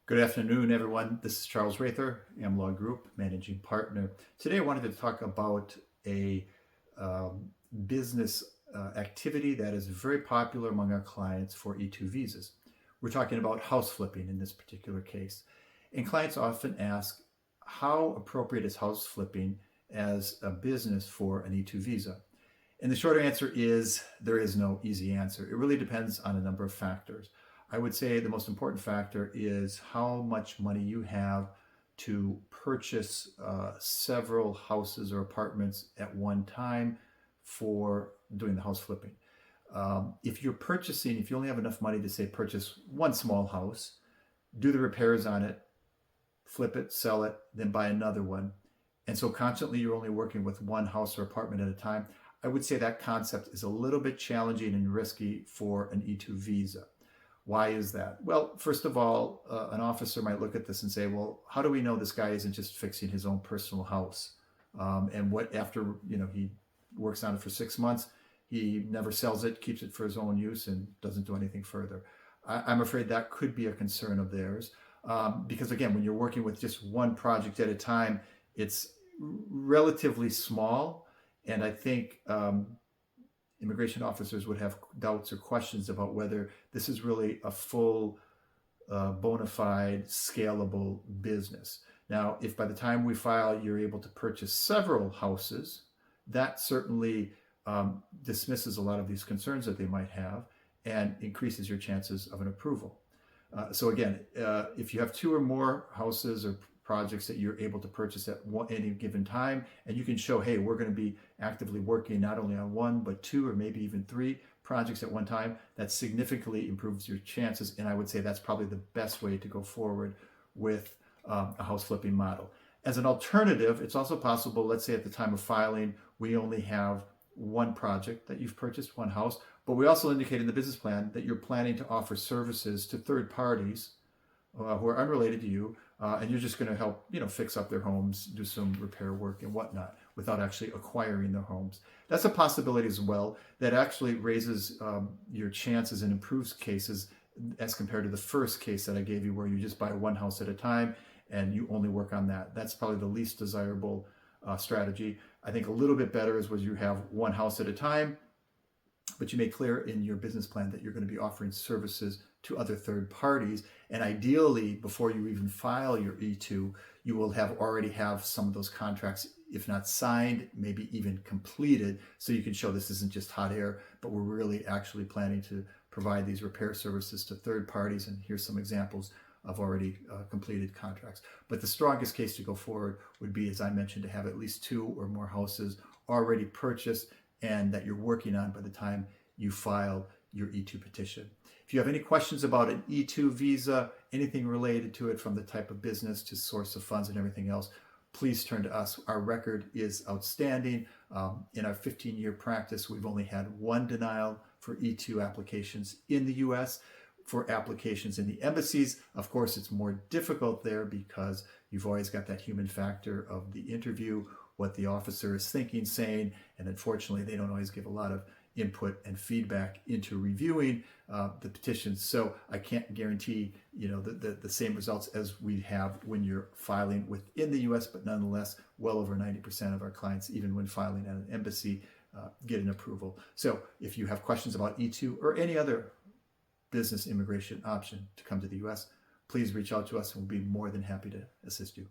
Good afternoon, everyone. This is Charles Rather, AmLaw Group Managing Partner. Today I wanted to talk about a business activity that is very popular among our clients for E2 visas. We're talking about house flipping in this particular case. And clients often ask, how appropriate is house flipping as a business for an E2 visa? And the shorter answer is there is no easy answer. It really depends on a number of factors. I would say the most important factor is how much money you have to purchase several houses or apartments at one time for doing the house flipping. If you only have enough money to say purchase one small house, do the repairs on it, flip it, sell it, then buy another one, and so constantly you're only working with one house or apartment at a time, I would say that concept is a little bit challenging and risky for an E2 visa. Why is that? Well, first of all, an officer might look at this and say, well, how do we know this guy isn't just fixing his own personal house? And what after, he works on it for 6 months, he never sells it, keeps it for his own use and doesn't do anything further. I'm afraid that could be a concern of theirs. Because again, when you're working with just one project at a time, it's relatively small. And I think immigration officers would have doubts or questions about whether this is really a full, bona fide, scalable business. Now, if by the time we file, you're able to purchase several houses, that certainly dismisses a lot of these concerns that they might have and increases your chances of an approval. So again, if you have 2 or more houses or projects that you're able to purchase at any given time, and you can show, hey, we're going to be actively working not only on 1, but 2 or maybe even 3 projects at one time, that significantly improves your chances. And I would say that's probably the best way to go forward with a house flipping model. As an alternative, it's also possible, let's say at the time of filing, we only have 1 project that you've purchased, 1 house, but we also indicate in the business plan that you're planning to offer services to third parties who are unrelated to you, and you're just going to help, fix up their homes, do some repair work and whatnot, without actually acquiring their homes. That's a possibility as well. That actually raises your chances and improves cases as compared to the first case that I gave you, where you just buy 1 house at a time and you only work on that. That's probably the least desirable strategy. I think a little bit better is where you have 1 house at a time, but you make clear in your business plan that you're going to be offering services to other third parties. And ideally, before you even file your E2, you will already have some of those contracts, if not signed, maybe even completed, so you can show this isn't just hot air, but we're really actually planning to provide these repair services to third parties. And here's some examples of already completed contracts. But the strongest case to go forward would be, as I mentioned, to have at least 2 or more houses already purchased and that you're working on by the time you file your E2 petition. If you have any questions about an E2 visa, anything related to it, from the type of business to source of funds and everything else, please turn to us. Our record is outstanding. In our 15-year practice, we've only had 1 denial for E2 applications in the U.S. For applications in the embassies, of course, it's more difficult there because you've always got that human factor of the interview, what the officer is thinking, saying, and unfortunately, they don't always give a lot of input and feedback into reviewing the petitions. So I can't guarantee, the same results as we have when you're filing within the U.S., but nonetheless, well over 90% of our clients, even when filing at an embassy, get an approval. So if you have questions about E2 or any other business immigration option to come to the U.S., please reach out to us and we'll be more than happy to assist you.